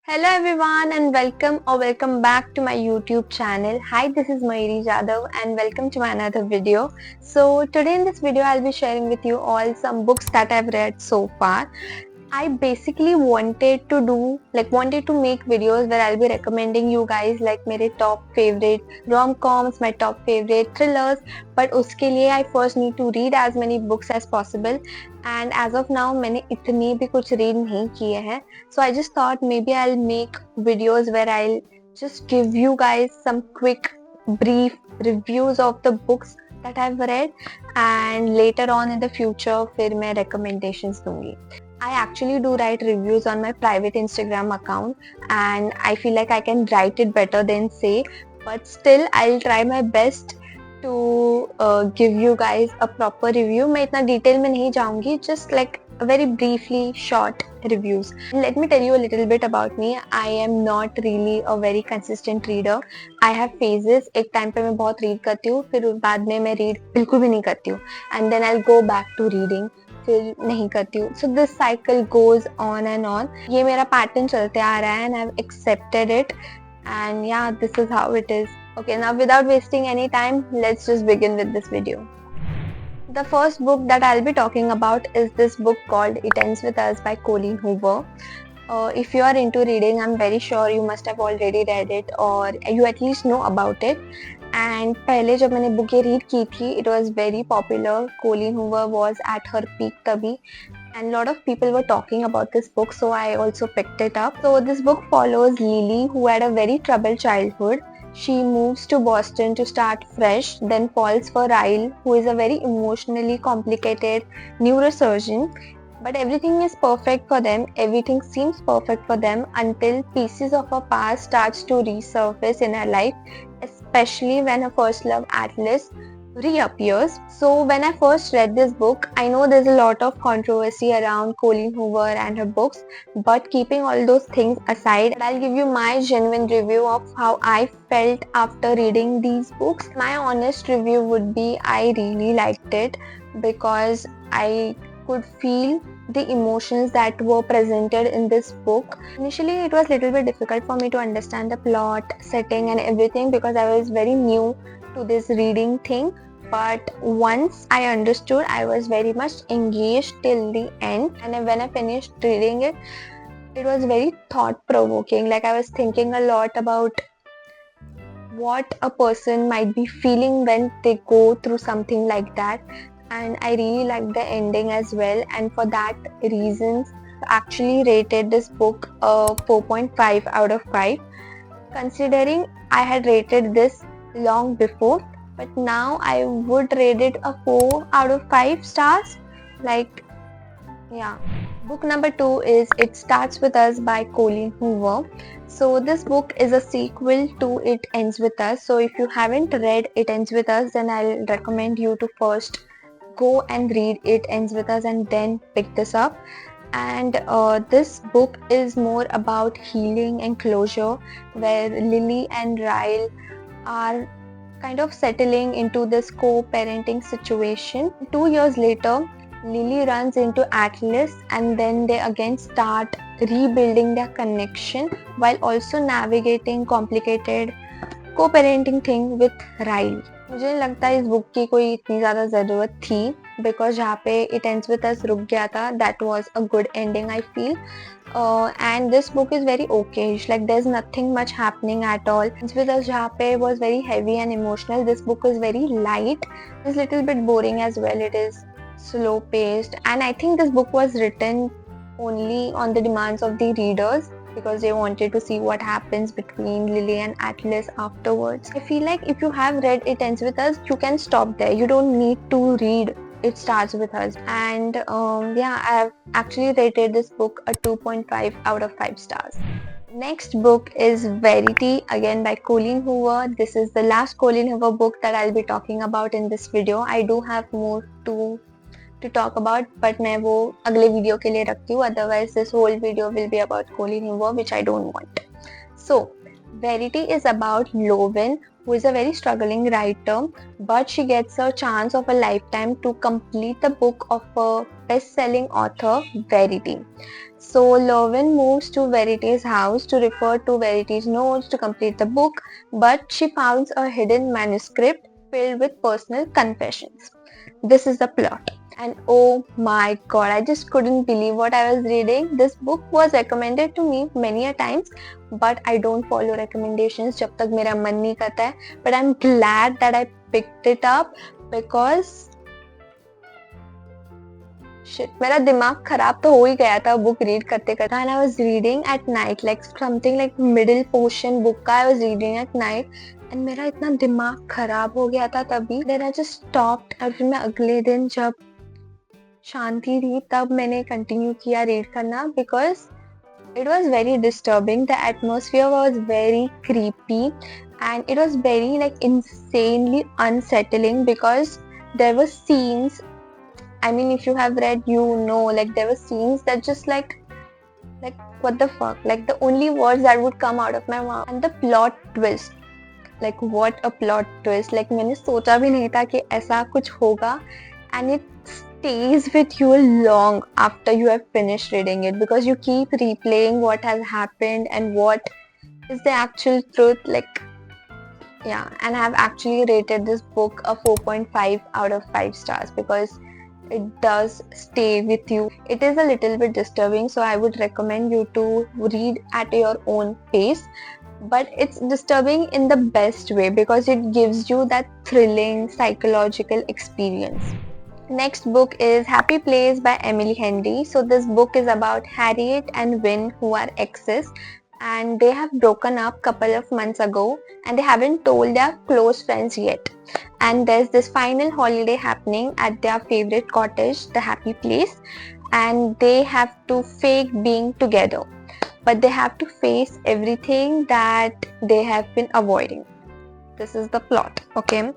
Hello everyone and welcome back to my YouTube channel. Hi, this is Mayuri Jadhav and welcome to my another video. So today in this video I'll be sharing with you all some books that I've read so far. I basically wanted to make videos where I'll be recommending you guys like मेरे top favorite rom-coms, my top favorite thrillers. But उसके लिए I first need to read as many books as possible. And as of now मैंने इतनी भी कुछ read नहीं किए हैं. So I just thought maybe I'll make videos where I'll just give you guys some quick, brief reviews of the books that I've read. And later on in the future फिर मैं recommendations दूंगी. I actually do write reviews on my private Instagram account and I feel like I can write it better than say, but still I'll try my best to give you guys a proper review. मैं इतना detail में नहीं जाऊंगी, just like very briefly short reviews. Let me tell you a little bit about me. I am not really a very consistent reader. I have phases. एक time पे मैं बहुत read करती हूँ, फिर बाद में मैं read बिल्कुल भी नहीं करती हूँ, and then I'll go back to reading. फिर नहीं करती हूँ. So this cycle goes on and on. ये मेरा pattern चलते आ रहा है and I've accepted it. And yeah, this is how it is. Okay, now without wasting any time, let's just begin with this video. The first book that I'll be talking about is this book called It Ends With Us by Colleen Hoover. If you are into reading, I'm very sure you must have already read it or you at least know about it. And पहले जब मैंने book ये read की थी, it was very popular. Colleen Hoover was at her peak तभी, and a lot of people were talking about this book, so I also picked it up. So this book follows Lily, who had a very troubled childhood. She moves to Boston to start fresh, then falls for Ryle, who is a very emotionally complicated neurosurgeon. But everything is perfect for them, everything seems perfect for them until pieces of her past starts to resurface in her life, especially when her first love Atlas reappears. So when I first read this book, I know there's a lot of controversy around Colleen Hoover and her books, but keeping all those things aside, I'll give you my genuine review of how I felt after reading these books. My honest review would be I really liked it because I could feel the emotions that were presented in this book. Initially, it was a little bit difficult for me to understand the plot, setting and everything because I was very new to this reading thing. But once I understood, I was very much engaged till the end. And when I finished reading it, it was very thought-provoking. Like I was thinking a lot about what a person might be feeling when they go through something like that. And I really liked the ending as well, and for that reason I actually rated this book a 4.5 out of 5, considering I had rated this long before, but now I would rate it a 4 out of 5 stars. Like, yeah. Book number 2 is It Starts With Us by Colleen Hoover. So this book is a sequel to It Ends With Us. So if you haven't read It Ends With Us, then I'll recommend you to first go and read It Ends With Us and then pick this up. And this book is more about healing and closure, where Lily and Ryle are kind of settling into this co-parenting situation. 2 years later, Lily runs into Atlas and then they again start rebuilding their connection while also navigating complicated co-parenting thing with Ryle. मुझे नहीं लगता इस book की कोई इतनी ज़्यादा ज़रूरत थी because जहाँ पे It Ends With Us रुक गया था, that was a good ending I feel. And this book is very okay. Like there's nothing much happening at all. Ends With Us जहाँ पे was very heavy and emotional. This book is very light. It's a little bit boring as well. It is slow paced, and I think this book was written only on the demands of the readers because they wanted to see what happens between Lily and Atlas afterwards. I feel like if you have read It Ends With Us, you can stop there. You don't need to read It Starts With Us. And yeah, I have actually rated this book a 2.5 out of 5 stars. Next book is Verity, again by Colleen Hoover. This is the last Colleen Hoover book that I'll be talking about in this video. I do have more to talk about, but मैं वो अगले video के लिए रखती हूँ, otherwise this whole video will be about Colleen Hoover, which I don't want. So Verity is about Loven, who is a very struggling writer, but she gets a chance of a lifetime to complete the book of a best-selling author Verity. So Lorwyn moves to Verity's house to refer to Verity's notes to complete the book, but she finds a hidden manuscript filled with personal confessions. This is the plot. And oh my god, I just couldn't believe what I was reading. This book was recommended to me many a times, but I don't follow recommendations जब तक मेरा मन नहीं करता है. But I'm glad that I picked it up because shit, मेरा दिमाग खराब तो हो ही गया था बुक रीड करते करते. And I was reading at night, like something like middle portion book का I was reading at night. And मेरा इतना दिमाग खराब हो गया था तभी. Then I just stopped. और फिर मैं अगले दिन जब शांति थी तब मैंने कंटिन्यू किया रीड करना because it was very disturbing. The atmosphere was very creepy and it was very like insanely unsettling because there were scenes. I mean, if you have read, you know, like there were scenes that just like what the fuck? Like the only words that would come out of my mouth. And the plot twist, like what a plot twist. Like मैंने सोचा भी नहीं था कि ऐसा कुछ होगा, and it stays with you long after you have finished reading it because you keep replaying what has happened and what is the actual truth. Like yeah, and I have actually rated this book a 4.5 out of 5 stars because it does stay with you. It is a little bit disturbing, so I would recommend you to read at your own pace, but it's disturbing in the best way because it gives you that thrilling psychological experience. Next book is Happy Place by Emily Henry. So this book is about Harriet and Win, who are exes, and they have broken up couple of months ago and they haven't told their close friends yet. And there's this final holiday happening at their favorite cottage, the Happy Place, and they have to fake being together, but they have to face everything that they have been avoiding. This is the plot. Okay,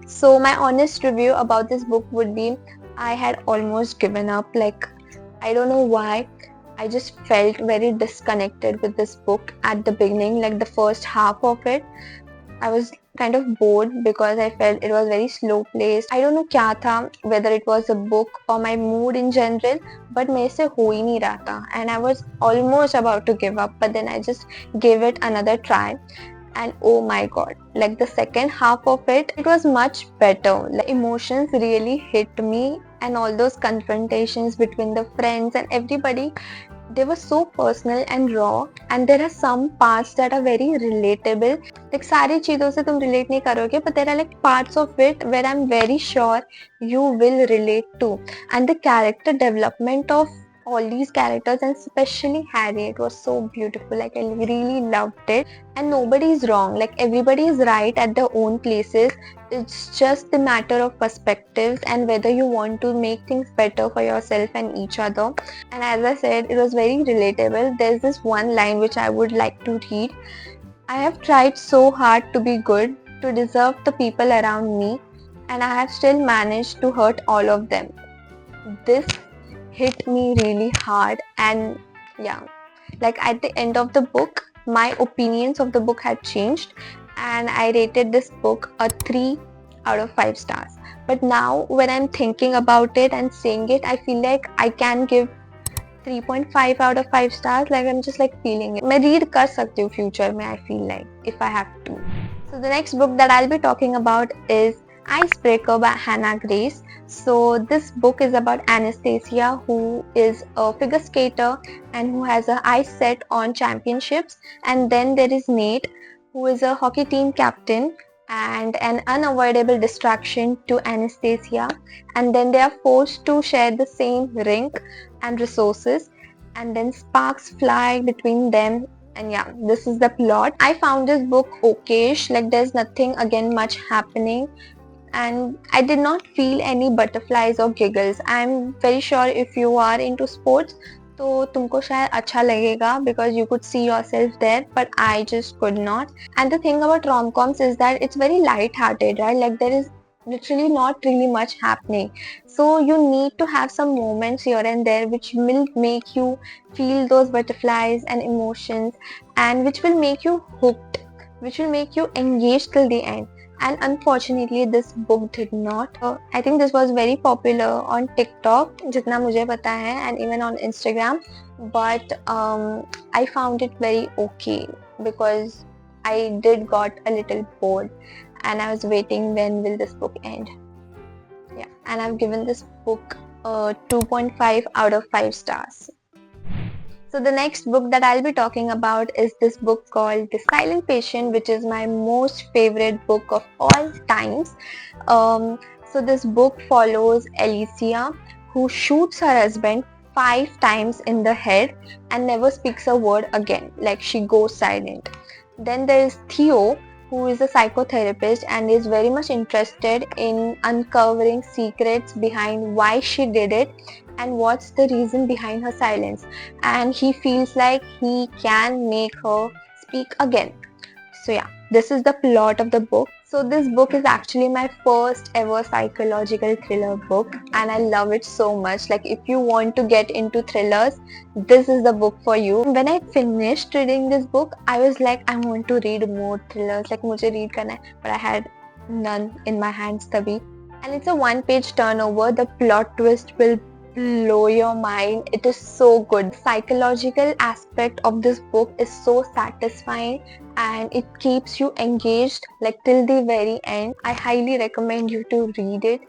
so my honest review about this book would be I had almost given up. Like I don't know why, I just felt very disconnected with this book at the beginning. Like the first half of it I was kind of bored because I felt it was very slow paced. I don't know क्या था, whether it was a book or my mood in general, but मेरे से हो ही नहीं रहा था and I was almost about to give up, but then I just gave it another try. And oh my god, like the second half of it was much better. Like emotions really hit me and all those confrontations between the friends and everybody, they were so personal and raw, and there are some parts that are very relatable. Like सारी चीजों से तुम relate नहीं करोगे, but there are like parts of it where I'm very sure you will relate to. And the character development of all these characters and especially Harriet was so beautiful. Like I really loved it, and nobody is wrong. Like everybody is right at their own places. It's just the matter of perspectives and whether you want to make things better for yourself and each other. And as I said, it was very relatable. There's this one line which I would like to read. I have tried so hard to be good, to deserve the people around me, and I have still managed to hurt all of them. This hit me really hard, and yeah, like at the end of the book, my opinions of the book had changed, and I rated this book a 3 out of 5 stars. But now when I'm thinking about it and saying it, I feel like I can give 3.5 out of 5 stars. Like I'm just like feeling it. मैं read कर सकती हूँ future में, I feel like, if I have to. So the next book that I'll be talking about is Icebreaker by Hannah Grace. So this book is about Anastasia, who is a figure skater and who has her eyes set on championships. And then there is Nate, who is a hockey team captain and an unavoidable distraction to Anastasia. And then they are forced to share the same rink and resources. And then sparks fly between them. And yeah, this is the plot. I found this book okayish. Like there's nothing again much happening. And I did not feel any butterflies or giggles. I'm very sure if you are into sports, तो तुमको शायद अच्छा लगेगा because you could see yourself there, but I just could not. And the thing about rom-coms is that it's very light-hearted, right? Like there is literally not really much happening. So you need to have some moments here and there which will make you feel those butterflies and emotions, and which will make you hooked, which will make you engaged till the end. and unfortunately this book did not. I think this was very popular on TikTok जितना मुझे पता है, and even on Instagram, but I found it very okay because I did got a little bored and I was waiting when will this book end. Yeah, and I've given this book 2.5 out of 5 stars. So the next book that I'll be talking about is this book called The Silent Patient, which is my most favorite book of all times. So this book follows Alicia, who shoots her husband 5 times in the head and never speaks a word again, like she goes silent. Then there is Theo, who is a psychotherapist and is very much interested in uncovering secrets behind why she did it and what's the reason behind her silence, and he feels like he can make her speak again. So yeah, this is the plot of the book. So this book is actually my first ever psychological thriller book and I love it so much. Like if you want to get into thrillers, this is the book for you. When I finished reading this book, I was like, I want to read more thrillers, like मुझे read करना है, but I had none in my hands तभी. And it's a one-page turnover. The plot twist will blow your mind. It is so good. The psychological aspect of this book is so satisfying and it keeps you engaged like till the very end. I highly recommend you to read it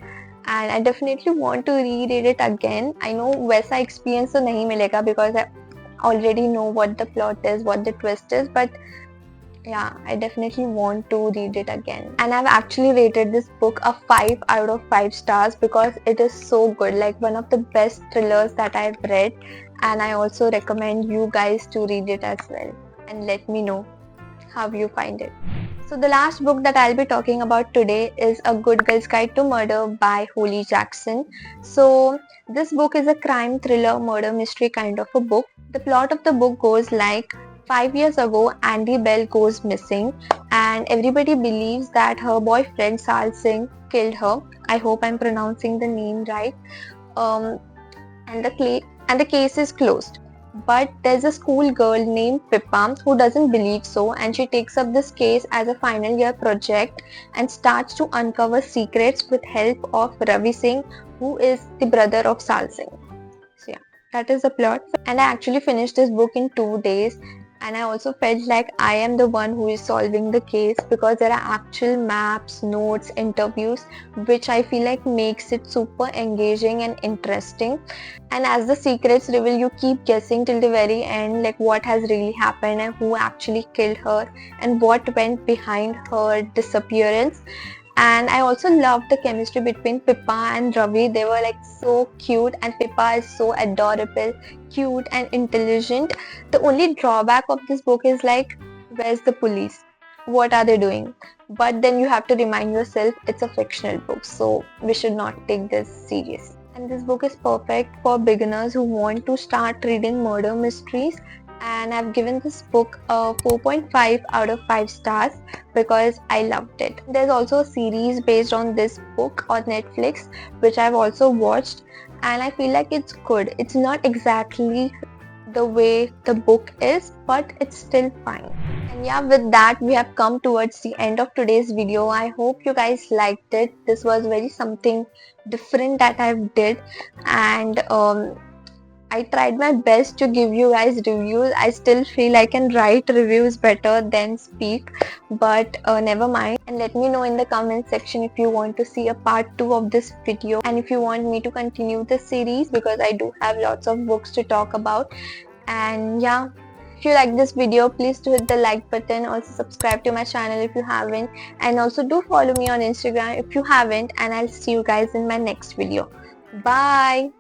and I definitely want to reread it again. I know वैसा experience तो नहीं मिलेगा because I already know what the plot is, what the twist is, but yeah, I definitely want to read it again. And I've actually rated this book a 5 out of 5 stars because it is so good, like one of the best thrillers that I've read, and I also recommend you guys to read it as well and let me know how you find it. So the last book that I'll be talking about today is A Good Girl's Guide to Murder by Holly Jackson. So this book is a crime thriller murder mystery kind of a book. The plot of the book goes like 5 years ago, Andy Bell goes missing and everybody believes that her boyfriend Sal Singh killed her. I hope I'm pronouncing the name right. And the case is closed. But there's a school girl named Pippa who doesn't believe so, and she takes up this case as a final year project and starts to uncover secrets with help of Ravi Singh, who is the brother of Sal Singh. So yeah, that is the plot. And I actually finished this book in 2 days. And I also felt like I am the one who is solving the case because there are actual maps, notes, interviews, which I feel like makes it super engaging and interesting. And as the secrets reveal, you keep guessing till the very end, like what has really happened and who actually killed her and what went behind her disappearance. And I also loved the chemistry between Pippa and Ravi. They were like so cute and Pippa is so adorable, cute and intelligent. The only drawback of this book is like, where's the police? What are they doing? But then you have to remind yourself it's a fictional book, so we should not take this seriously. And this book is perfect for beginners who want to start reading murder mysteries. And I've given this book a 4.5 out of 5 stars because I loved it. There's also a series based on this book on Netflix which I've also watched and I feel like it's good. It's not exactly the way the book is, but it's still fine. And yeah, with that we have come towards the end of today's video. I hope you guys liked it. This was very something different that I've did, and I tried my best to give you guys reviews. I still feel I can write reviews better than speak, but never mind. And let me know in the comment section if you want to see a part 2 of this video and if you want me to continue this series because I do have lots of books to talk about. And yeah, if you like this video, please do hit the like button. Also subscribe to my channel if you haven't, and also do follow me on Instagram if you haven't, and I'll see you guys in my next video. Bye.